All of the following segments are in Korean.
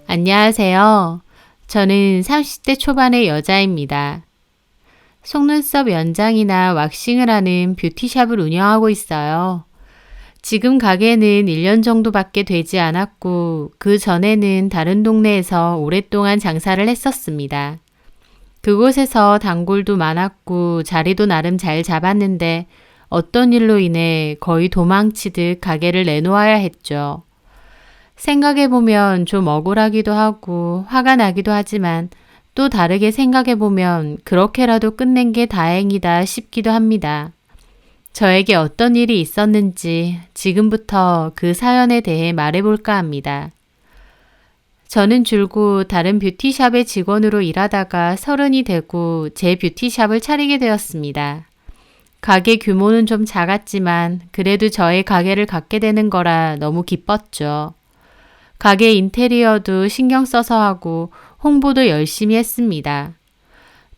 안녕하세요. 저는 30대 초반의 여자입니다. 속눈썹 연장이나 왁싱을 하는 뷰티샵을 운영하고 있어요. 지금 가게는 1년 정도밖에 되지 않았고 그 전에는 다른 동네에서 오랫동안 장사를 했었습니다. 그곳에서 단골도 많았고 자리도 나름 잘 잡았는데 어떤 일로 인해 거의 도망치듯 가게를 내놓아야 했죠. 생각해보면 좀 억울하기도 하고 화가 나기도 하지만 또 다르게 생각해보면 그렇게라도 끝낸 게 다행이다 싶기도 합니다. 저에게 어떤 일이 있었는지 지금부터 그 사연에 대해 말해볼까 합니다. 저는 줄곧 다른 뷰티샵의 직원으로 일하다가 30이 되고 제 뷰티샵을 차리게 되었습니다. 가게 규모는 좀 작았지만 그래도 저의 가게를 갖게 되는 거라 너무 기뻤죠. 가게 인테리어도 신경 써서 하고 홍보도 열심히 했습니다.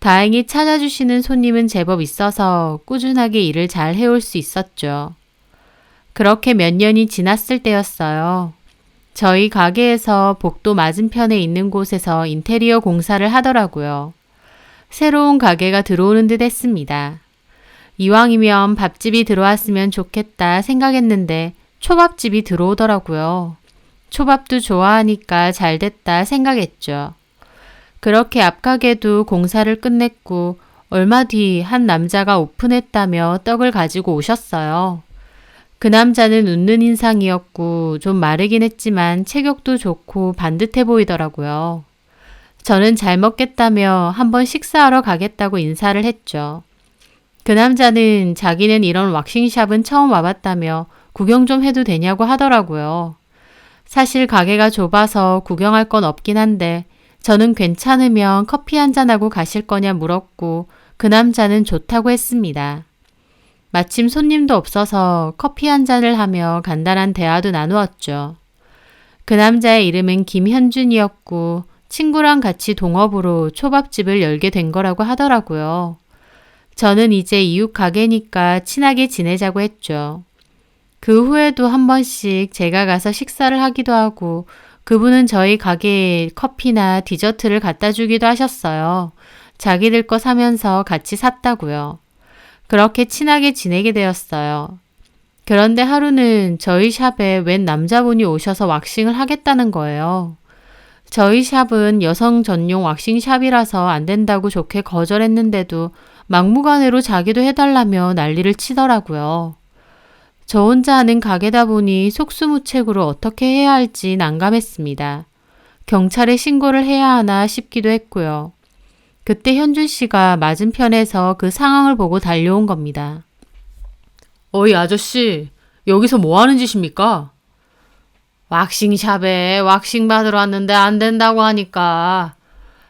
다행히 찾아주시는 손님은 제법 있어서 꾸준하게 일을 잘 해올 수 있었죠. 그렇게 몇 년이 지났을 때였어요. 저희 가게에서 복도 맞은편에 있는 곳에서 인테리어 공사를 하더라고요. 새로운 가게가 들어오는 듯 했습니다. 이왕이면 밥집이 들어왔으면 좋겠다 생각했는데 초밥집이 들어오더라고요. 초밥도 좋아하니까 잘 됐다 생각했죠. 그렇게 앞가게도 공사를 끝냈고 얼마 뒤 한 남자가 오픈했다며 떡을 가지고 오셨어요. 그 남자는 웃는 인상이었고 좀 마르긴 했지만 체격도 좋고 반듯해 보이더라고요. 저는 잘 먹겠다며 한번 식사하러 가겠다고 인사를 했죠. 그 남자는 자기는 이런 왁싱샵은 처음 와봤다며 구경 좀 해도 되냐고 하더라고요. 사실 가게가 좁아서 구경할 건 없긴 한데 저는 괜찮으면 커피 한잔하고 가실 거냐 물었고 그 남자는 좋다고 했습니다. 마침 손님도 없어서 커피 한잔을 하며 간단한 대화도 나누었죠. 그 남자의 이름은 김현준이었고 친구랑 같이 동업으로 초밥집을 열게 된 거라고 하더라고요. 저는 이제 이웃 가게니까 친하게 지내자고 했죠. 그 후에도 한 번씩 제가 가서 식사를 하기도 하고 그분은 저희 가게에 커피나 디저트를 갖다 주기도 하셨어요. 자기들 거 사면서 같이 샀다고요. 그렇게 친하게 지내게 되었어요. 그런데 하루는 저희 샵에 웬 남자분이 오셔서 왁싱을 하겠다는 거예요. 저희 샵은 여성 전용 왁싱샵이라서 안 된다고 좋게 거절했는데도 막무가내로 자기도 해달라며 난리를 치더라고요. 저 혼자 하는 가게다 보니 속수무책으로 어떻게 해야 할지 난감했습니다. 경찰에 신고를 해야 하나 싶기도 했고요. 그때 현준 씨가 맞은편에서 그 상황을 보고 달려온 겁니다. 어이 아저씨, 여기서 뭐 하는 짓입니까? 왁싱샵에 왁싱 받으러 왔는데 안 된다고 하니까.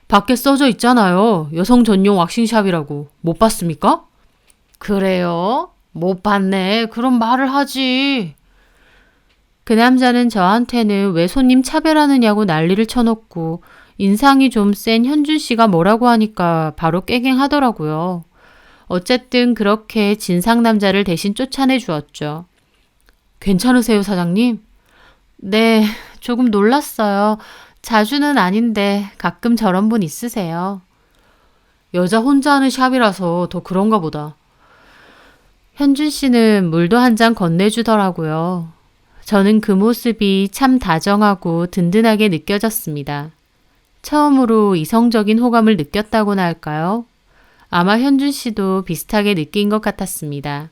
밖에 써져 있잖아요. 여성 전용 왁싱샵이라고. 못 봤습니까? 그래요? 못 봤네. 그럼 말을 하지. 그 남자는 저한테는 왜 손님 차별하느냐고 난리를 쳐놓고 인상이 좀 센 현준 씨가 뭐라고 하니까 바로 깨갱하더라고요. 어쨌든 그렇게 진상 남자를 대신 쫓아내 주었죠. 괜찮으세요, 사장님? 네, 조금 놀랐어요. 자주는 아닌데 가끔 저런 분 있으세요. 여자 혼자 하는 샵이라서 더 그런가 보다. 현준 씨는 물도 한 잔 건네주더라고요. 저는 그 모습이 참 다정하고 든든하게 느껴졌습니다. 처음으로 이성적인 호감을 느꼈다고나 할까요? 아마 현준 씨도 비슷하게 느낀 것 같았습니다.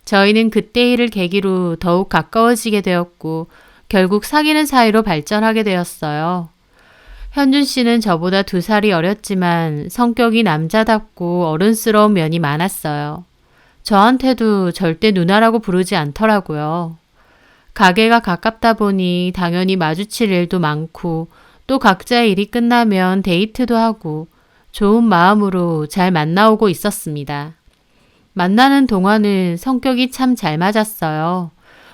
저희는 그때 일을 계기로 더욱 가까워지게 되었고 결국 사귀는 사이로 발전하게 되었어요. 현준 씨는 저보다 2살이 어렸지만 성격이 남자답고 어른스러운 면이 많았어요. 저한테도 절대 누나라고 부르지 않더라고요. 가게가 가깝다 보니 당연히 마주칠 일도 많고 또 각자의 일이 끝나면 데이트도 하고 좋은 마음으로 잘 만나오고 있었습니다. 만나는 동안은 성격이 참 잘 맞았어요.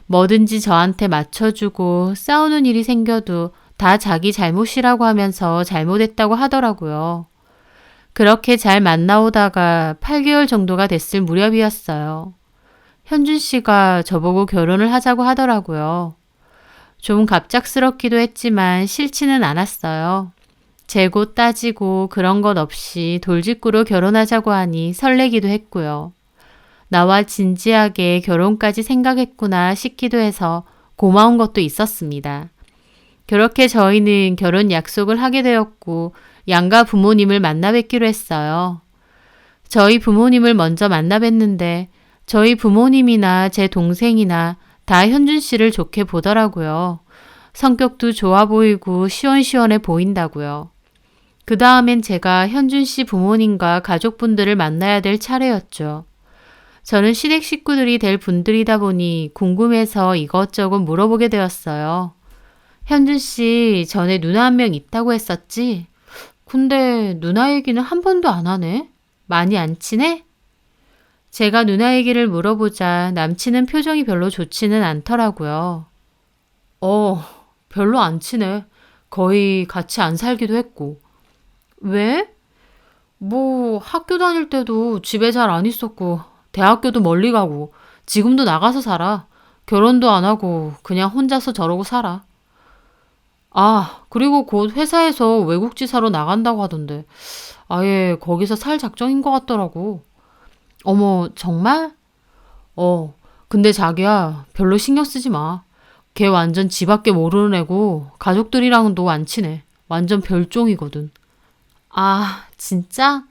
뭐든지 저한테 맞춰주고 싸우는 일이 생겨도 다 자기 잘못이라고 하면서 잘못했다고 하더라고요. 그렇게 잘 만나오다가 8개월 정도가 됐을 무렵이었어요. 현준 씨가 저보고 결혼을 하자고 하더라고요. 좀 갑작스럽기도 했지만 싫지는 않았어요. 재고 따지고 그런 것 없이 돌직구로 결혼하자고 하니 설레기도 했고요. 나와 진지하게 결혼까지 생각했구나 싶기도 해서 고마운 것도 있었습니다. 그렇게 저희는 결혼 약속을 하게 되었고 양가 부모님을 만나 뵙기로 했어요. 저희 부모님을 먼저 만나 뵀는데 저희 부모님이나 제 동생이나 다 현준 씨를 좋게 보더라고요. 성격도 좋아 보이고 시원시원해 보인다고요. 그 다음엔 제가 현준 씨 부모님과 가족분들을 만나야 될 차례였죠. 저는 시댁 식구들이 될 분들이다 보니 궁금해서 이것저것 물어보게 되었어요. 현준 씨 전에 누나 한 명 있다고 했었지? 근데 누나 얘기는 한 번도 안 하네? 많이 안 친해? 제가 누나 얘기를 물어보자 남친은 표정이 별로 좋지는 않더라고요. 별로 안 친해. 거의 같이 안 살기도 했고. 왜? 뭐 학교 다닐 때도 집에 잘 안 있었고 대학교도 멀리 가고 지금도 나가서 살아. 결혼도 안 하고 그냥 혼자서 저러고 살아. 그리고 곧 회사에서 외국지사로 나간다고 하던데 아예 거기서 살 작정인 것 같더라고. 어머, 정말? 근데 자기야 별로 신경 쓰지 마. 걔 완전 지 밖에 모르는 애고 가족들이랑도 안 친해. 완전 별종이거든. 진짜?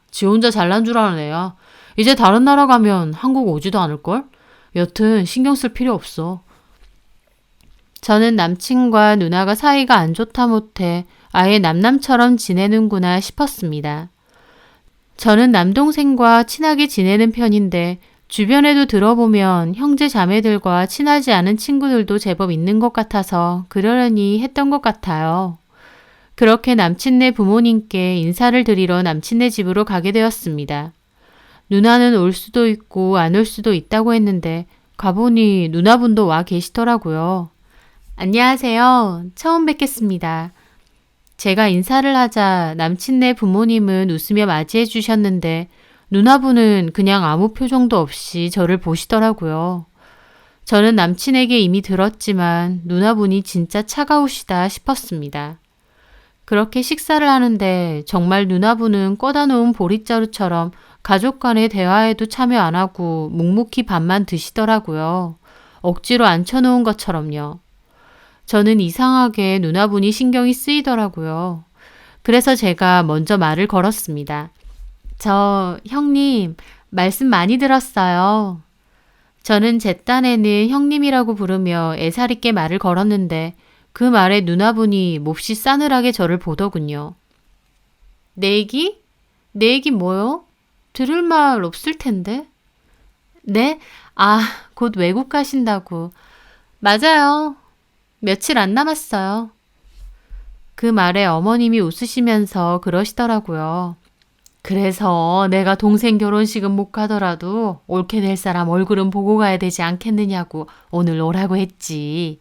지 혼자 잘난 줄 아는 애야. 이제 다른 나라 가면 한국 오지도 않을걸? 여튼 신경 쓸 필요 없어. 저는 남친과 누나가 사이가 안 좋다 못해 아예 남남처럼 지내는구나 싶었습니다. 저는 남동생과 친하게 지내는 편인데 주변에도 들어보면 형제 자매들과 친하지 않은 친구들도 제법 있는 것 같아서 그러려니 했던 것 같아요. 그렇게 남친네 부모님께 인사를 드리러 남친네 집으로 가게 되었습니다. 누나는 올 수도 있고 안 올 수도 있다고 했는데 가보니 누나분도 와 계시더라고요. 안녕하세요. 처음 뵙겠습니다. 제가 인사를 하자 남친네 부모님은 웃으며 맞이해 주셨는데 누나분은 그냥 아무 표정도 없이 저를 보시더라고요. 저는 남친에게 이미 들었지만 누나분이 진짜 차가우시다 싶었습니다. 그렇게 식사를 하는데 정말 누나분은 꺼다 놓은 보릿자루처럼 가족 간의 대화에도 참여 안 하고 묵묵히 밥만 드시더라고요. 억지로 앉혀놓은 것처럼요. 저는 이상하게 누나분이 신경이 쓰이더라고요. 그래서 제가 먼저 말을 걸었습니다. 저 형님 말씀 많이 들었어요. 저는 제 딴에는 형님이라고 부르며 애살 있게 말을 걸었는데 그 말에 누나분이 몹시 싸늘하게 저를 보더군요. 내 얘기? 내 얘기 뭐요? 들을 말 없을 텐데. 네? 곧 외국 가신다고. 맞아요. 며칠 안 남았어요. 그 말에 어머님이 웃으시면서 그러시더라고요. 그래서 내가 동생 결혼식은 못 가더라도 옳게 될 사람 얼굴은 보고 가야 되지 않겠느냐고 오늘 오라고 했지.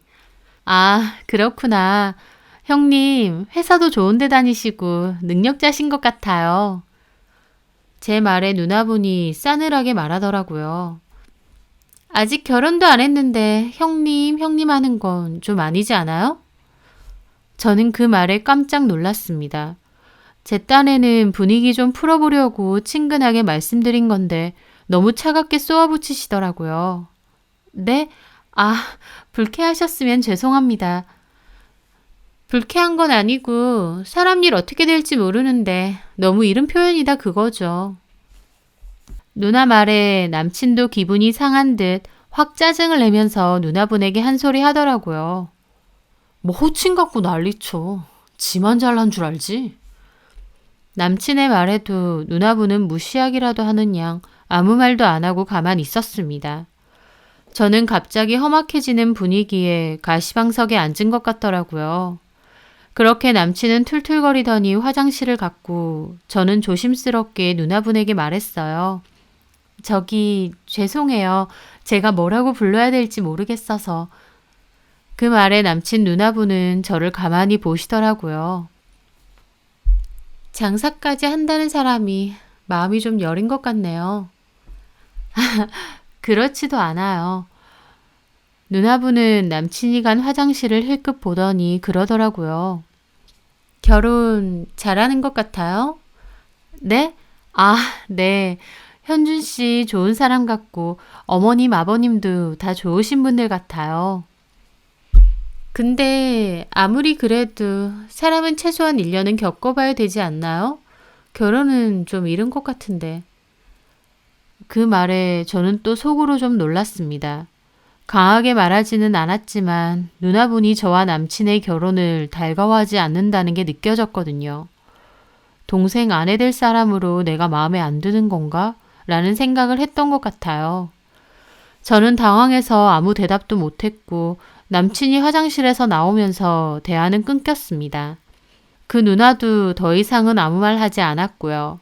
그렇구나. 형님, 회사도 좋은 데 다니시고 능력자신 것 같아요. 제 말에 누나분이 싸늘하게 말하더라고요. 아직 결혼도 안 했는데 형님 하는 건 좀 아니지 않아요? 저는 그 말에 깜짝 놀랐습니다. 제 딴에는 분위기 좀 풀어보려고 친근하게 말씀드린 건데 너무 차갑게 쏘아붙이시더라고요. 네? 불쾌하셨으면 죄송합니다. 불쾌한 건 아니고 사람 일 어떻게 될지 모르는데 너무 이른 표현이다 그거죠. 누나 말에 남친도 기분이 상한 듯 확 짜증을 내면서 누나분에게 한 소리 하더라고요. 뭐 호칭 갖고 난리쳐. 지만 잘난 줄 알지? 남친의 말에도 누나분은 무시하기라도 하는 양 아무 말도 안 하고 가만히 있었습니다. 저는 갑자기 험악해지는 분위기에 가시방석에 앉은 것 같더라고요. 그렇게 남친은 툴툴거리더니 화장실을 갔고 저는 조심스럽게 누나분에게 말했어요. 저기 죄송해요. 제가 뭐라고 불러야 될지 모르겠어서. 그 말에 남친 누나분은 저를 가만히 보시더라고요. 장사까지 한다는 사람이 마음이 좀 여린 것 같네요. 그렇지도 않아요. 누나분은 남친이 간 화장실을 힐끗 보더니 그러더라고요. 결혼 잘하는 것 같아요? 네? 아, 네. 현준 씨 좋은 사람 같고 어머님, 아버님도 다 좋으신 분들 같아요. 근데 아무리 그래도 사람은 최소한 1년은 겪어봐야 되지 않나요? 결혼은 좀 이른 것 같은데. 그 말에 저는 또 속으로 좀 놀랐습니다. 강하게 말하지는 않았지만 누나분이 저와 남친의 결혼을 달가워하지 않는다는 게 느껴졌거든요. 동생 아내 될 사람으로 내가 마음에 안 드는 건가? 라는 생각을 했던 것 같아요. 저는 당황해서 아무 대답도 못했고 남친이 화장실에서 나오면서 대화는 끊겼습니다. 그 누나도 더 이상은 아무 말 하지 않았고요.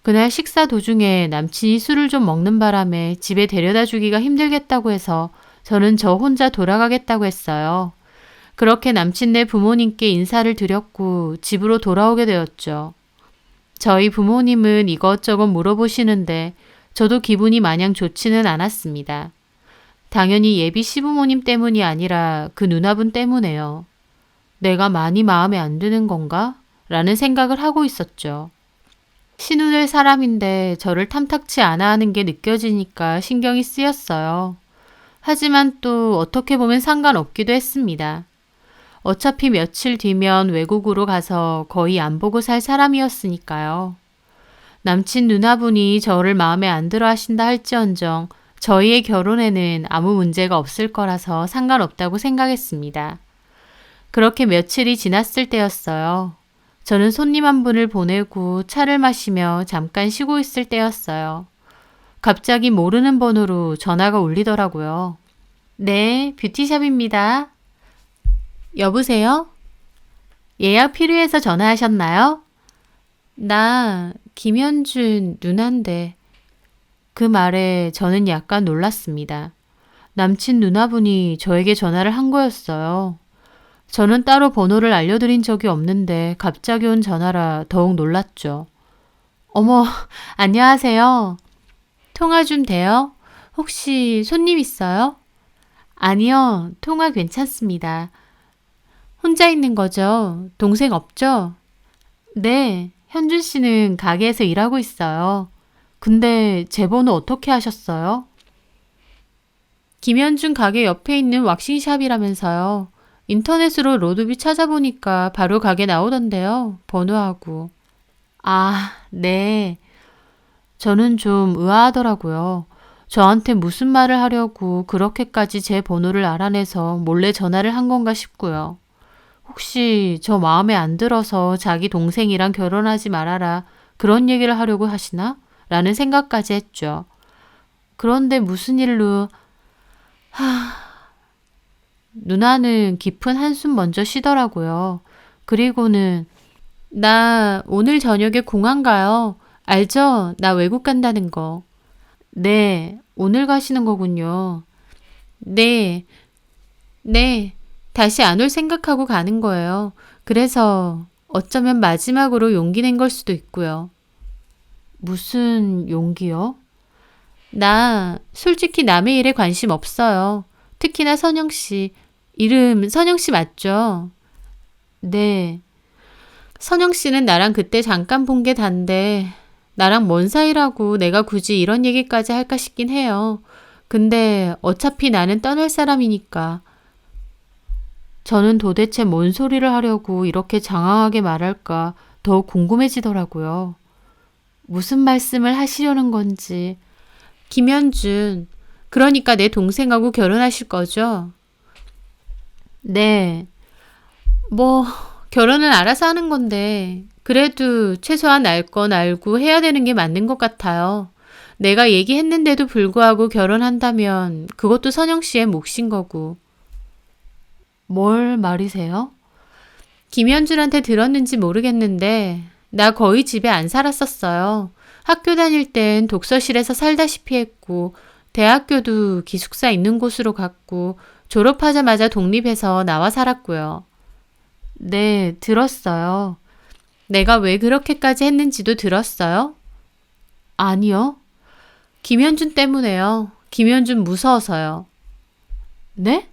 그날 식사 도중에 남친이 술을 좀 먹는 바람에 집에 데려다 주기가 힘들겠다고 해서 저는 저 혼자 돌아가겠다고 했어요. 그렇게 남친네 부모님께 인사를 드렸고 집으로 돌아오게 되었죠. 저희 부모님은 이것저것 물어보시는데 저도 기분이 마냥 좋지는 않았습니다. 당연히 예비 시부모님 때문이 아니라 그 누나분 때문에요. 내가 많이 마음에 안 드는 건가? 라는 생각을 하고 있었죠. 신우될 사람인데 저를 탐탁치 않아 하는 게 느껴지니까 신경이 쓰였어요. 하지만 또 어떻게 보면 상관없기도 했습니다. 어차피 며칠 뒤면 외국으로 가서 거의 안 보고 살 사람이었으니까요. 남친 누나분이 저를 마음에 안 들어 하신다 할지언정 저희의 결혼에는 아무 문제가 없을 거라서 상관없다고 생각했습니다. 그렇게 며칠이 지났을 때였어요. 저는 손님 한 분을 보내고 차를 마시며 잠깐 쉬고 있을 때였어요. 갑자기 모르는 번호로 전화가 울리더라고요. 네, 뷰티샵입니다. 여보세요? 예약 필요해서 전화하셨나요? 나 김현준 누난데. 그 말에 저는 약간 놀랐습니다. 남친 누나분이 저에게 전화를 한 거였어요. 저는 따로 번호를 알려드린 적이 없는데 갑자기 온 전화라 더욱 놀랐죠. 어머, 안녕하세요. 통화 좀 돼요? 혹시 손님 있어요? 아니요, 통화 괜찮습니다. 혼자 있는 거죠? 동생 없죠? 네, 현준 씨는 가게에서 일하고 있어요. 근데 제 번호 어떻게 하셨어요? 김현준 가게 옆에 있는 왁싱샵이라면서요. 인터넷으로 로드뷰 찾아보니까 바로 가게 나오던데요. 번호하고. 아, 네. 저는 좀 의아하더라고요. 저한테 무슨 말을 하려고 그렇게까지 제 번호를 알아내서 몰래 전화를 한 건가 싶고요. 혹시 저 마음에 안 들어서 자기 동생이랑 결혼하지 말아라 그런 얘기를 하려고 하시나? 라는 생각까지 했죠. 그런데 무슨 일로... 누나는 깊은 한숨 먼저 쉬더라고요. 그리고는 나 오늘 저녁에 공항 가요. 알죠? 나 외국 간다는 거. 네, 오늘 가시는 거군요. 네, 네. 다시 안 올 생각하고 가는 거예요. 그래서 어쩌면 마지막으로 용기 낸 걸 수도 있고요. 무슨 용기요? 나 솔직히 남의 일에 관심 없어요. 특히나 선영 씨. 이름 선영 씨 맞죠? 네. 선영 씨는 나랑 그때 잠깐 본 게 단데 나랑 뭔 사이라고 내가 굳이 이런 얘기까지 할까 싶긴 해요. 근데 어차피 나는 떠날 사람이니까. 저는 도대체 뭔 소리를 하려고 이렇게 장황하게 말할까 더욱 궁금해지더라고요. 무슨 말씀을 하시려는 건지. 김현준, 그러니까 내 동생하고 결혼하실 거죠? 네. 뭐, 결혼은 알아서 하는 건데, 그래도 최소한 알 건 알고 해야 되는 게 맞는 것 같아요. 내가 얘기했는데도 불구하고 결혼한다면 그것도 선영 씨의 몫인 거고. 뭘 말이세요? 김현준한테 들었는지 모르겠는데, 나 거의 집에 안 살았었어요. 학교 다닐 땐 독서실에서 살다시피 했고, 대학교도 기숙사 있는 곳으로 갔고, 졸업하자마자 독립해서 나와 살았고요. 네, 들었어요. 내가 왜 그렇게까지 했는지도 들었어요? 아니요. 김현준 때문에요. 김현준 무서워서요. 네?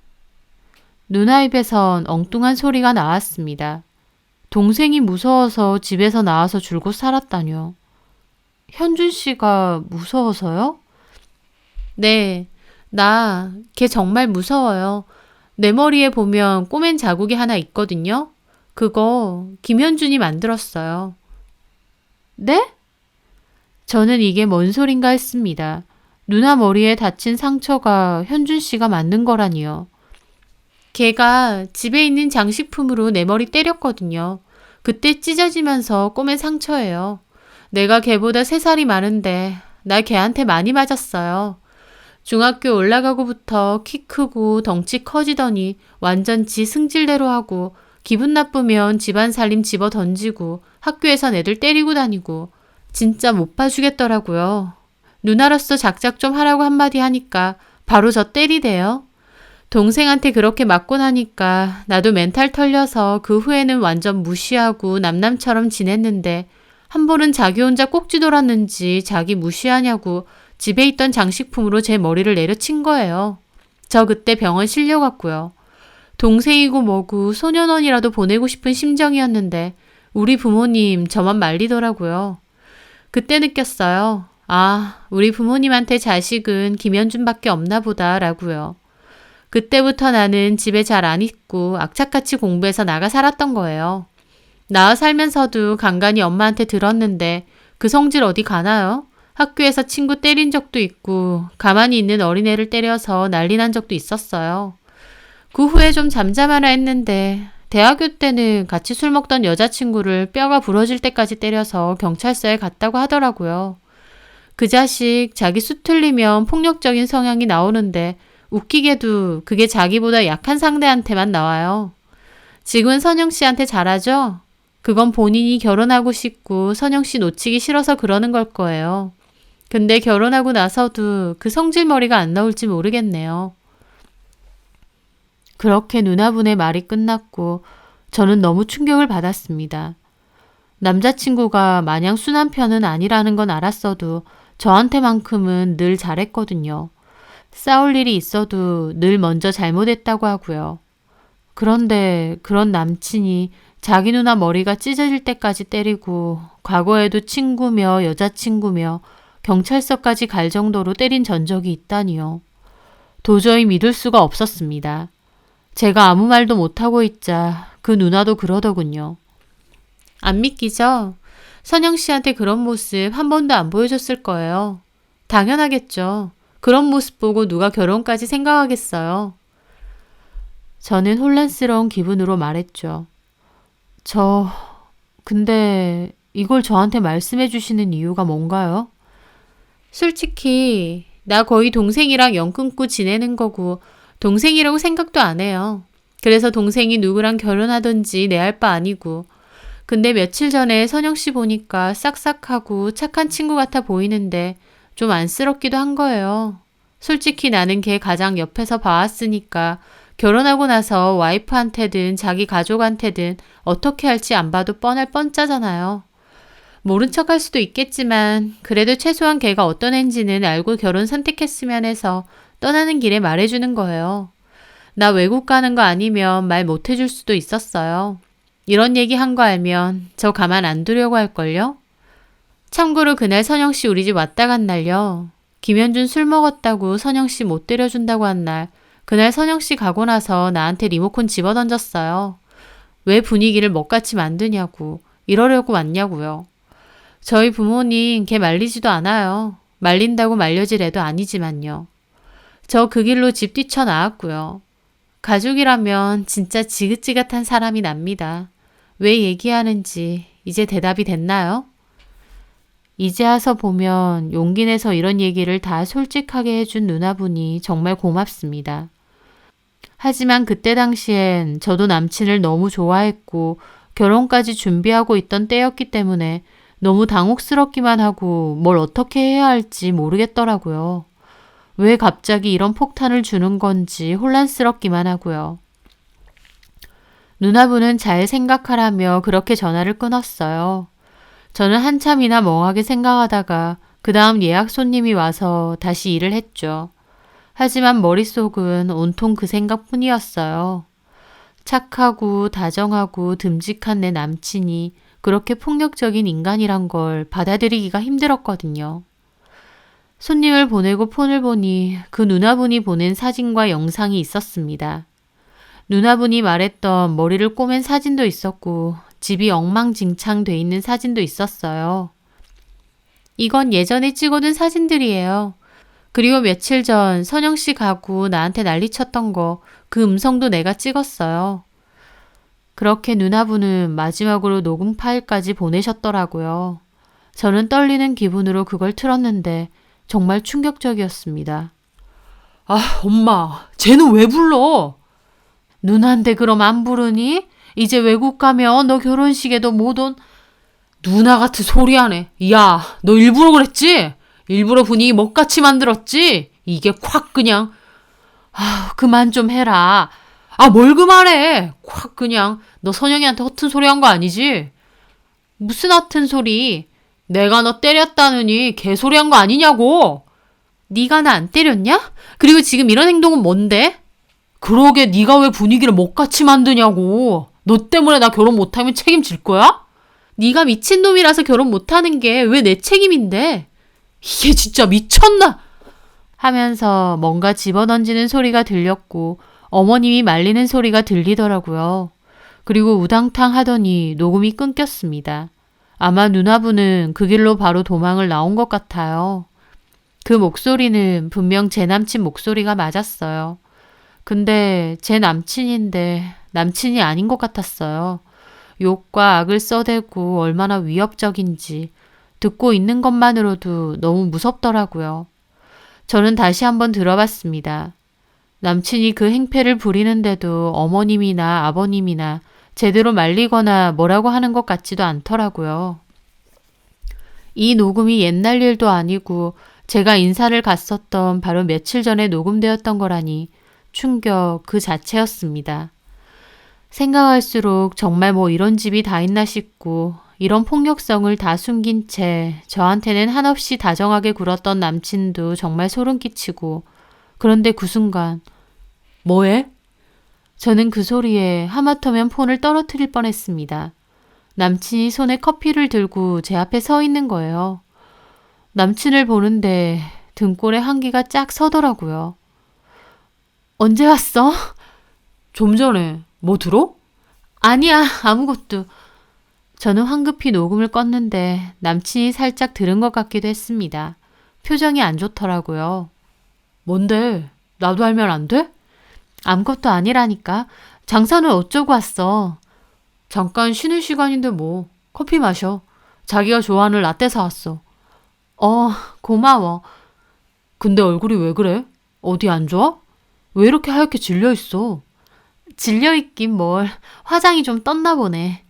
누나 입에선 엉뚱한 소리가 나왔습니다. 동생이 무서워서 집에서 나와서 줄곧 살았다뇨. 현준 씨가 무서워서요? 네, 걔 정말 무서워요. 내 머리에 보면 꼬맨 자국이 하나 있거든요. 그거 김현준이 만들었어요. 네? 저는 이게 뭔 소린가 했습니다. 누나 머리에 다친 상처가 현준 씨가 만든 거라니요. 걔가 집에 있는 장식품으로 내 머리 때렸거든요. 그때 찢어지면서 꼬맨 상처예요. 내가 걔보다 3살이 많은데 나 걔한테 많이 맞았어요. 중학교 올라가고부터 키 크고 덩치 커지더니 완전 지 승질대로 하고 기분 나쁘면 집안 살림 집어 던지고 학교에선 애들 때리고 다니고 진짜 못 봐주겠더라고요. 누나로서 작작 좀 하라고 한마디 하니까 바로 저 때리대요. 동생한테 그렇게 맞고 나니까 나도 멘탈 털려서 그 후에는 완전 무시하고 남남처럼 지냈는데 한 번은 자기 혼자 꼭지 돌았는지 자기 무시하냐고 집에 있던 장식품으로 제 머리를 내려친 거예요. 저 그때 병원 실려갔고요. 동생이고 뭐고 소년원이라도 보내고 싶은 심정이었는데 우리 부모님 저만 말리더라고요. 그때 느꼈어요. 아, 우리 부모님한테 자식은 김현준밖에 없나 보다라고요. 그때부터 나는 집에 잘 안 있고 악착같이 공부해서 나가 살았던 거예요. 나와 살면서도 간간히 엄마한테 들었는데 그 성질 어디 가나요? 학교에서 친구 때린 적도 있고 가만히 있는 어린애를 때려서 난리 난 적도 있었어요. 그 후에 좀 잠잠하라 했는데 대학교 때는 같이 술 먹던 여자친구를 뼈가 부러질 때까지 때려서 경찰서에 갔다고 하더라고요. 그 자식 자기 수 틀리면 폭력적인 성향이 나오는데 웃기게도 그게 자기보다 약한 상대한테만 나와요. 지금은 선영 씨한테 잘하죠? 그건 본인이 결혼하고 싶고 선영 씨 놓치기 싫어서 그러는 걸 거예요. 근데 결혼하고 나서도 그 성질머리가 안 나올지 모르겠네요. 그렇게 누나분의 말이 끝났고 저는 너무 충격을 받았습니다. 남자친구가 마냥 순한 편은 아니라는 건 알았어도 저한테만큼은 늘 잘했거든요. 싸울 일이 있어도 늘 먼저 잘못했다고 하고요. 그런데 그런 남친이 자기 누나 머리가 찢어질 때까지 때리고 과거에도 친구며 여자친구며 경찰서까지 갈 정도로 때린 전적이 있다니요. 도저히 믿을 수가 없었습니다. 제가 아무 말도 못하고 있자 그 누나도 그러더군요. 안 믿기죠? 선영 씨한테 그런 모습 한 번도 안 보여줬을 거예요. 당연하겠죠. 그런 모습 보고 누가 결혼까지 생각하겠어요. 저는 혼란스러운 기분으로 말했죠. 근데 이걸 저한테 말씀해 주시는 이유가 뭔가요? 솔직히 나 거의 동생이랑 연 끊고 지내는 거고 동생이라고 생각도 안 해요. 그래서 동생이 누구랑 결혼하든지 내 할 바 아니고. 근데 며칠 전에 선영 씨 보니까 싹싹하고 착한 친구 같아 보이는데 좀 안쓰럽기도 한 거예요. 솔직히 나는 걔 가장 옆에서 봐왔으니까 결혼하고 나서 와이프한테든 자기 가족한테든 어떻게 할지 안 봐도 뻔할 뻔짜잖아요. 모른 척 할 수도 있겠지만 그래도 최소한 걔가 어떤 앤지는 알고 결혼 선택했으면 해서 떠나는 길에 말해주는 거예요. 나 외국 가는 거 아니면 말 못해줄 수도 있었어요. 이런 얘기 한 거 알면 저 가만 안 두려고 할걸요? 참고로 그날 선영씨 우리 집 왔다 간 날요. 김현준 술 먹었다고 선영씨 못 때려준다고 한 날, 그날 선영씨 가고 나서 나한테 리모컨 집어던졌어요. 왜 분위기를 먹같이 만드냐고, 이러려고 왔냐고요. 저희 부모님 걔 말리지도 않아요. 말린다고 말려질 애도 아니지만요. 저 그 길로 집 뛰쳐나왔고요. 가족이라면 진짜 지긋지긋한 사람이 납니다. 왜 얘기하는지 이제 대답이 됐나요? 이제 와서 보면 용기 내서 이런 얘기를 다 솔직하게 해준 누나분이 정말 고맙습니다. 하지만 그때 당시엔 저도 남친을 너무 좋아했고 결혼까지 준비하고 있던 때였기 때문에 너무 당혹스럽기만 하고 뭘 어떻게 해야 할지 모르겠더라고요. 왜 갑자기 이런 폭탄을 주는 건지 혼란스럽기만 하고요. 누나분은 잘 생각하라며 그렇게 전화를 끊었어요. 저는 한참이나 멍하게 생각하다가 그 다음 예약 손님이 와서 다시 일을 했죠. 하지만 머릿속은 온통 그 생각뿐이었어요. 착하고 다정하고 듬직한 내 남친이 그렇게 폭력적인 인간이란 걸 받아들이기가 힘들었거든요. 손님을 보내고 폰을 보니 그 누나분이 보낸 사진과 영상이 있었습니다. 누나분이 말했던 머리를 꼬맨 사진도 있었고 집이 엉망진창 돼 있는 사진도 있었어요. 이건 예전에 찍어둔 사진들이에요. 그리고 며칠 전 선영 씨 가구 나한테 난리쳤던 거 그 음성도 내가 찍었어요. 그렇게 누나분은 마지막으로 녹음 파일까지 보내셨더라고요. 저는 떨리는 기분으로 그걸 틀었는데 정말 충격적이었습니다. 아, 엄마, 쟤는 왜 불러? 누나인데 그럼 안 부르니? 이제 외국 가면 너 결혼식에도 못 온. 누나 같은 소리 하네. 야, 너 일부러 그랬지? 일부러 분위기 먹같이 만들었지? 이게 콱 그냥. 그만 좀 해라. 뭘 그만해. 콱 그냥. 너 선영이한테 허튼 소리 한 거 아니지? 무슨 허튼 소리. 내가 너 때렸다느니 개소리 한 거 아니냐고. 네가 나 안 때렸냐? 그리고 지금 이런 행동은 뭔데? 그러게 네가 왜 분위기를 먹같이 만드냐고. 너 때문에 나 결혼 못하면 책임질 거야? 네가 미친놈이라서 결혼 못하는 게 왜 내 책임인데? 이게 진짜 미쳤나? 하면서 뭔가 집어던지는 소리가 들렸고 어머님이 말리는 소리가 들리더라고요. 그리고 우당탕 하더니 녹음이 끊겼습니다. 아마 누나분은 그 길로 바로 도망을 나온 것 같아요. 그 목소리는 분명 제 남친 목소리가 맞았어요. 근데 제 남친인데 남친이 아닌 것 같았어요. 욕과 악을 써대고 얼마나 위협적인지 듣고 있는 것만으로도 너무 무섭더라고요. 저는 다시 한번 들어봤습니다. 남친이 그 행패를 부리는데도 어머님이나 아버님이나 제대로 말리거나 뭐라고 하는 것 같지도 않더라고요. 이 녹음이 옛날 일도 아니고 제가 인사를 갔었던 바로 며칠 전에 녹음되었던 거라니 충격 그 자체였습니다. 생각할수록 정말 뭐 이런 집이 다 있나 싶고 이런 폭력성을 다 숨긴 채 저한테는 한없이 다정하게 굴었던 남친도 정말 소름 끼치고 그런데 그 순간 뭐해? 저는 그 소리에 하마터면 폰을 떨어뜨릴 뻔했습니다. 남친이 손에 커피를 들고 제 앞에 서 있는 거예요. 남친을 보는데 등골에 한기가 쫙 서더라고요. 언제 왔어? 좀 전에. 뭐 들어? 아니야, 아무것도. 저는 황급히 녹음을 껐는데 남친이 살짝 들은 것 같기도 했습니다. 표정이 안 좋더라고요. 뭔데? 나도 알면 안 돼? 아무것도 아니라니까. 장사는 어쩌고 왔어? 잠깐 쉬는 시간인데 뭐. 커피 마셔. 자기가 좋아하는 라떼 사왔어. 고마워. 근데 얼굴이 왜 그래? 어디 안 좋아? 왜 이렇게 하얗게 질려있어? 질려있긴 뭘. 화장이 좀 떴나 보네.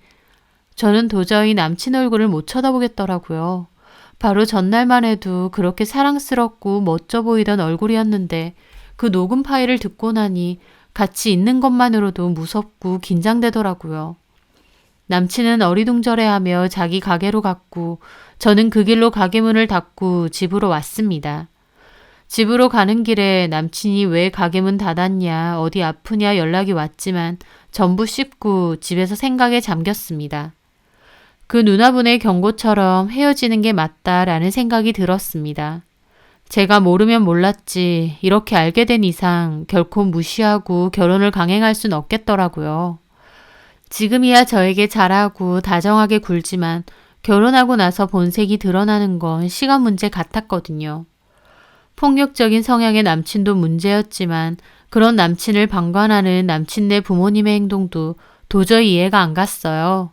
저는 도저히 남친 얼굴을 못 쳐다보겠더라고요. 바로 전날만 해도 그렇게 사랑스럽고 멋져 보이던 얼굴이었는데 그 녹음 파일을 듣고 나니 같이 있는 것만으로도 무섭고 긴장되더라고요. 남친은 어리둥절해하며 자기 가게로 갔고 저는 그 길로 가게 문을 닫고 집으로 왔습니다. 집으로 가는 길에 남친이 왜 가게 문 닫았냐, 어디 아프냐 연락이 왔지만 전부 씹고 집에서 생각에 잠겼습니다. 그 누나분의 경고처럼 헤어지는 게 맞다라는 생각이 들었습니다. 제가 모르면 몰랐지 이렇게 알게 된 이상 결코 무시하고 결혼을 강행할 순 없겠더라고요. 지금이야 저에게 잘하고 다정하게 굴지만 결혼하고 나서 본색이 드러나는 건 시간 문제 같았거든요. 폭력적인 성향의 남친도 문제였지만 그런 남친을 방관하는 남친네 부모님의 행동도 도저히 이해가 안 갔어요.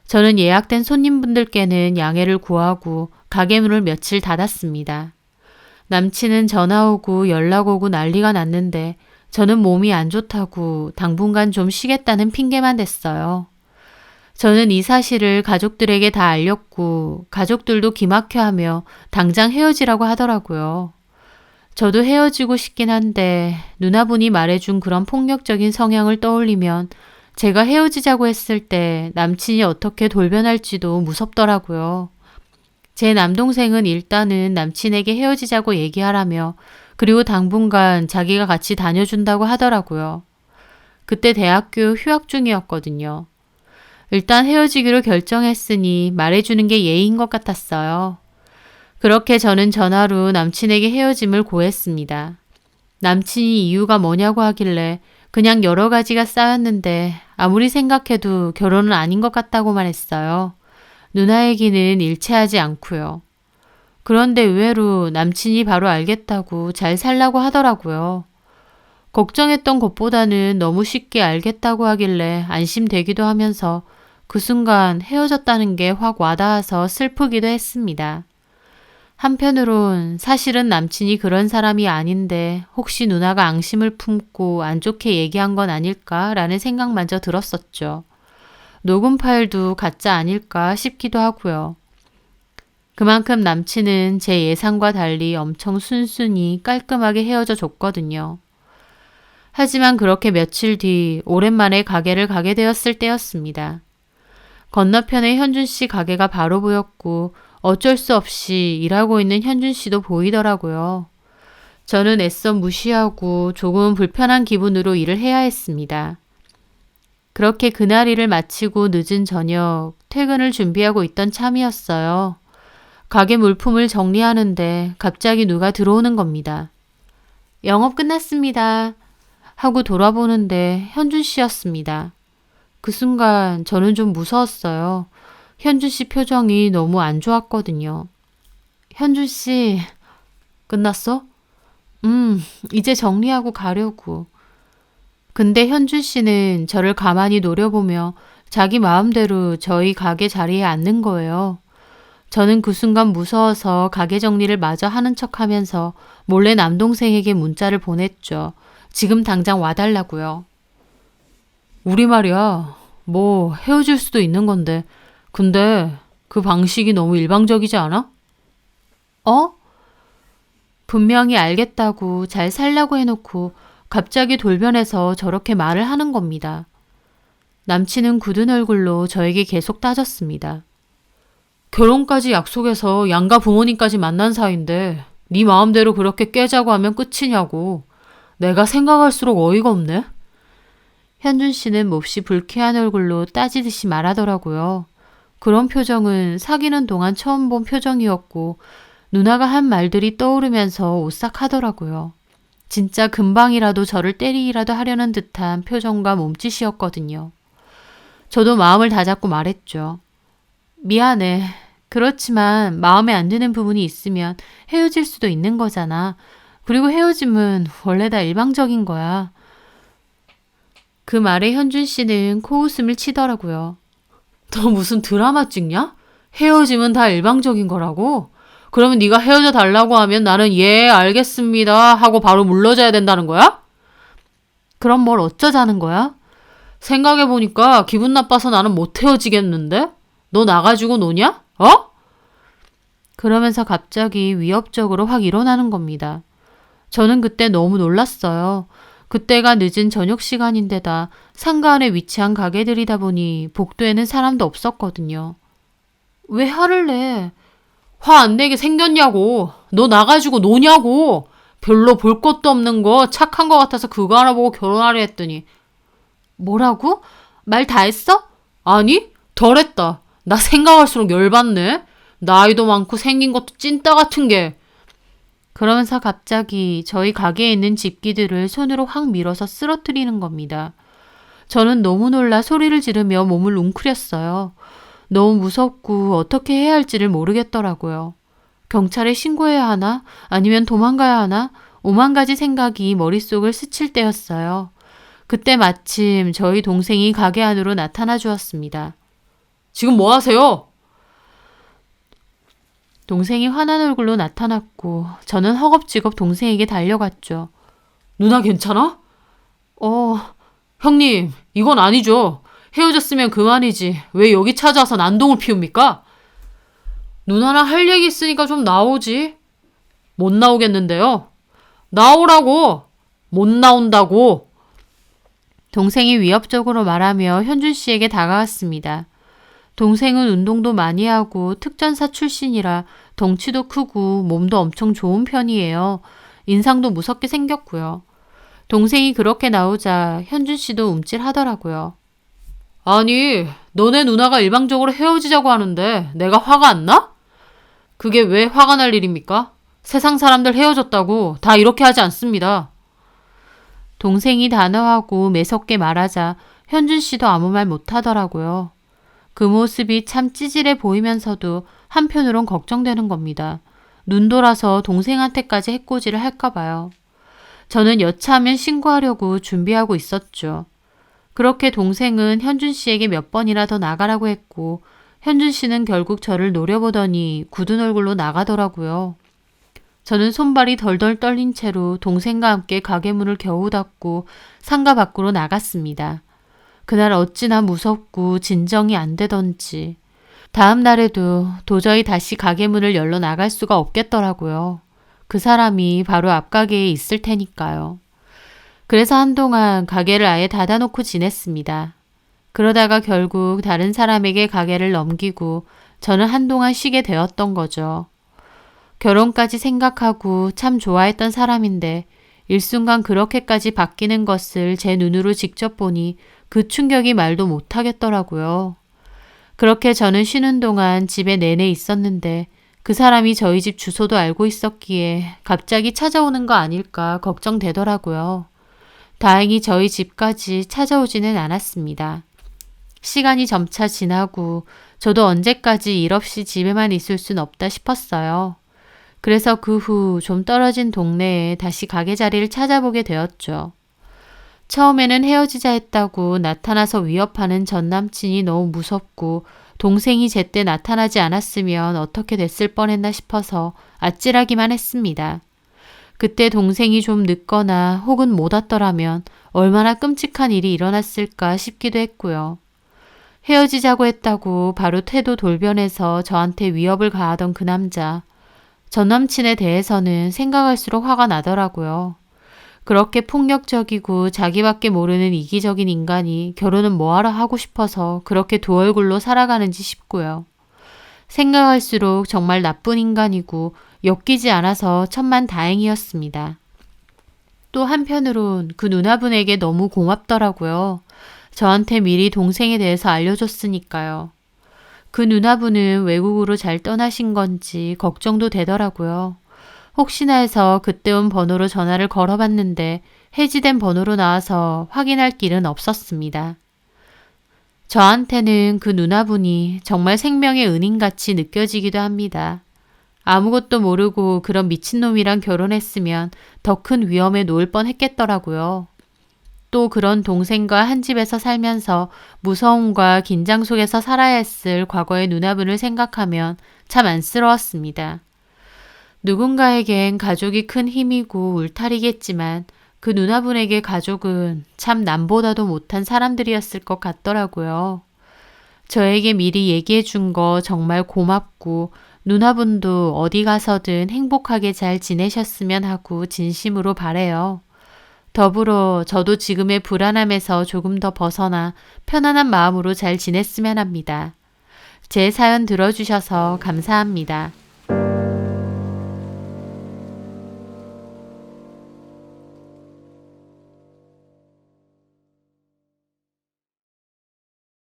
저는 예약된 손님분들께는 양해를 구하고 가게 문을 며칠 닫았습니다. 남친은 전화 오고 연락 오고 난리가 났는데 저는 몸이 안 좋다고 당분간 좀 쉬겠다는 핑계만 댔어요. 저는 이 사실을 가족들에게 다 알렸고 가족들도 기막혀하며 당장 헤어지라고 하더라고요. 저도 헤어지고 싶긴 한데 누나분이 말해준 그런 폭력적인 성향을 떠올리면 제가 헤어지자고 했을 때 남친이 어떻게 돌변할지도 무섭더라고요. 제 남동생은 일단은 남친에게 헤어지자고 얘기하라며 그리고 당분간 자기가 같이 다녀준다고 하더라고요. 그때 대학교 휴학 중이었거든요. 일단 헤어지기로 결정했으니 말해주는 게 예의인 것 같았어요. 그렇게 저는 전화로 남친에게 헤어짐을 고했습니다. 남친이 이유가 뭐냐고 하길래 그냥 여러 가지가 쌓였는데 아무리 생각해도 결혼은 아닌 것 같다고만 했어요. 누나 얘기는 일체하지 않고요. 그런데 의외로 남친이 바로 알겠다고 잘 살라고 하더라고요. 걱정했던 것보다는 너무 쉽게 알겠다고 하길래 안심되기도 하면서 그 순간 헤어졌다는 게 확 와닿아서 슬프기도 했습니다. 한편으론 사실은 남친이 그런 사람이 아닌데 혹시 누나가 앙심을 품고 안 좋게 얘기한 건 아닐까라는 생각마저 들었었죠. 녹음 파일도 가짜 아닐까 싶기도 하고요. 그만큼 남친은 제 예상과 달리 엄청 순순히 깔끔하게 헤어져 줬거든요. 하지만 그렇게 며칠 뒤 오랜만에 가게를 가게 되었을 때였습니다. 건너편에 현준 씨 가게가 바로 보였고 어쩔 수 없이 일하고 있는 현준 씨도 보이더라고요. 저는 애써 무시하고 조금 불편한 기분으로 일을 해야 했습니다. 그렇게 그날 일을 마치고 늦은 저녁 퇴근을 준비하고 있던 참이었어요. 가게 물품을 정리하는데 갑자기 누가 들어오는 겁니다. 영업 끝났습니다. 하고 돌아보는데 현준 씨였습니다. 그 순간 저는 좀 무서웠어요. 현준 씨 표정이 너무 안 좋았거든요. 현준 씨, 끝났어? 이제 정리하고 가려고. 근데 현준 씨는 저를 가만히 노려보며 자기 마음대로 저희 가게 자리에 앉는 거예요. 저는 그 순간 무서워서 가게 정리를 마저 하는 척 하면서 몰래 남동생에게 문자를 보냈죠. 지금 당장 와달라고요. 우리 말이야, 뭐 헤어질 수도 있는 건데 근데 그 방식이 너무 일방적이지 않아? 어? 분명히 알겠다고 잘 살려고 해놓고 갑자기 돌변해서 저렇게 말을 하는 겁니다. 남친은 굳은 얼굴로 저에게 계속 따졌습니다. 결혼까지 약속해서 양가 부모님까지 만난 사이인데 네 마음대로 그렇게 깨자고 하면 끝이냐고. 내가 생각할수록 어이가 없네. 현준 씨는 몹시 불쾌한 얼굴로 따지듯이 말하더라고요. 그런 표정은 사귀는 동안 처음 본 표정이었고 누나가 한 말들이 떠오르면서 오싹하더라고요. 진짜 금방이라도 저를 때리기라도 하려는 듯한 표정과 몸짓이었거든요. 저도 마음을 다잡고 말했죠. 미안해. 그렇지만 마음에 안 드는 부분이 있으면 헤어질 수도 있는 거잖아. 그리고 헤어짐은 원래 다 일방적인 거야. 그 말에 현준 씨는 코웃음을 치더라고요. 너 무슨 드라마 찍냐? 헤어짐은 다 일방적인 거라고? 그러면 네가 헤어져 달라고 하면 나는 예 알겠습니다 하고 바로 물러져야 된다는 거야? 그럼 뭘 어쩌자는 거야? 생각해보니까 기분 나빠서 나는 못 헤어지겠는데? 너 나가지고 노냐? 어? 그러면서 갑자기 위협적으로 확 일어나는 겁니다. 저는 그때 너무 놀랐어요. 그때가 늦은 저녁 시간인데다 상가 안에 위치한 가게들이다 보니 복도에는 사람도 없었거든요. 왜 화를 내? 화 안 내게 생겼냐고. 너 나가지고 노냐고. 별로 볼 것도 없는 거 착한 거 같아서 그거 하나 보고 결혼하려 했더니. 뭐라고? 말 다 했어? 아니, 덜 했다. 나 생각할수록 열받네. 나이도 많고 생긴 것도 찐따 같은 게. 그러면서 갑자기 저희 가게에 있는 집기들을 손으로 확 밀어서 쓰러뜨리는 겁니다. 저는 너무 놀라 소리를 지르며 몸을 웅크렸어요. 너무 무섭고 어떻게 해야 할지를 모르겠더라고요. 경찰에 신고해야 하나? 아니면 도망가야 하나? 오만 가지 생각이 머릿속을 스칠 때였어요. 그때 마침 저희 동생이 가게 안으로 나타나 주었습니다. 지금 뭐 하세요? 동생이 화난 얼굴로 나타났고 저는 허겁지겁 동생에게 달려갔죠. 누나 괜찮아? 형님, 이건 아니죠. 헤어졌으면 그만이지. 왜 여기 찾아와서 난동을 피웁니까? 누나랑 할 얘기 있으니까 좀 나오지. 못 나오겠는데요. 나오라고. 못 나온다고. 동생이 위협적으로 말하며 현준 씨에게 다가왔습니다. 동생은 운동도 많이 하고 특전사 출신이라 덩치도 크고 몸도 엄청 좋은 편이에요. 인상도 무섭게 생겼고요. 동생이 그렇게 나오자 현준 씨도 움찔하더라고요. 아니, 너네 누나가 일방적으로 헤어지자고 하는데 내가 화가 안 나? 그게 왜 화가 날 일입니까? 세상 사람들 헤어졌다고 다 이렇게 하지 않습니다. 동생이 단호하고 매섭게 말하자 현준 씨도 아무 말 못하더라고요. 그 모습이 참 찌질해 보이면서도 한편으론 걱정되는 겁니다. 눈 돌아서 동생한테까지 해코지를 할까 봐요. 저는 여차하면 신고하려고 준비하고 있었죠. 그렇게 동생은 현준 씨에게 몇 번이나 더 나가라고 했고 현준 씨는 결국 저를 노려보더니 굳은 얼굴로 나가더라고요. 저는 손발이 덜덜 떨린 채로 동생과 함께 가게 문을 겨우 닫고 상가 밖으로 나갔습니다. 그날 어찌나 무섭고 진정이 안 되던지. 다음 날에도 도저히 다시 가게 문을 열러 나갈 수가 없겠더라고요. 그 사람이 바로 앞 가게에 있을 테니까요. 그래서 한동안 가게를 아예 닫아놓고 지냈습니다. 그러다가 결국 다른 사람에게 가게를 넘기고 저는 한동안 쉬게 되었던 거죠. 결혼까지 생각하고 참 좋아했던 사람인데 일순간 그렇게까지 바뀌는 것을 제 눈으로 직접 보니 그 충격이 말도 못하겠더라고요. 그렇게 저는 쉬는 동안 집에 내내 있었는데 그 사람이 저희 집 주소도 알고 있었기에 갑자기 찾아오는 거 아닐까 걱정되더라고요. 다행히 저희 집까지 찾아오지는 않았습니다. 시간이 점차 지나고 저도 언제까지 일 없이 집에만 있을 순 없다 싶었어요. 그래서 그 후 좀 떨어진 동네에 다시 가게 자리를 찾아보게 되었죠. 처음에는 헤어지자 했다고 나타나서 위협하는 전 남친이 너무 무섭고 동생이 제때 나타나지 않았으면 어떻게 됐을 뻔했나 싶어서 아찔하기만 했습니다. 그때 동생이 좀 늦거나 혹은 못 왔더라면 얼마나 끔찍한 일이 일어났을까 싶기도 했고요. 헤어지자고 했다고 바로 태도 돌변해서 저한테 위협을 가하던 그 남자. 전 남친에 대해서는 생각할수록 화가 나더라고요. 그렇게 폭력적이고 자기밖에 모르는 이기적인 인간이 결혼은 뭐하러 하고 싶어서 그렇게 두 얼굴로 살아가는지 싶고요. 생각할수록 정말 나쁜 인간이고 엮이지 않아서 천만 다행이었습니다. 또 한편으론 그 누나분에게 너무 고맙더라고요. 저한테 미리 동생에 대해서 알려줬으니까요. 그 누나분은 외국으로 잘 떠나신 건지 걱정도 되더라고요. 혹시나 해서 그때 온 번호로 전화를 걸어봤는데 해지된 번호로 나와서 확인할 길은 없었습니다. 저한테는 그 누나분이 정말 생명의 은인같이 느껴지기도 합니다. 아무것도 모르고 그런 미친놈이랑 결혼했으면 더 큰 위험에 놓을 뻔했겠더라고요. 또 그런 동생과 한 집에서 살면서 무서움과 긴장 속에서 살아야 했을 과거의 누나분을 생각하면 참 안쓰러웠습니다. 누군가에겐 가족이 큰 힘이고 울타리겠지만 그 누나분에게 가족은 참 남보다도 못한 사람들이었을 것 같더라고요. 저에게 미리 얘기해 준 거 정말 고맙고 누나분도 어디 가서든 행복하게 잘 지내셨으면 하고 진심으로 바래요. 더불어 저도 지금의 불안함에서 조금 더 벗어나 편안한 마음으로 잘 지냈으면 합니다. 제 사연 들어주셔서 감사합니다.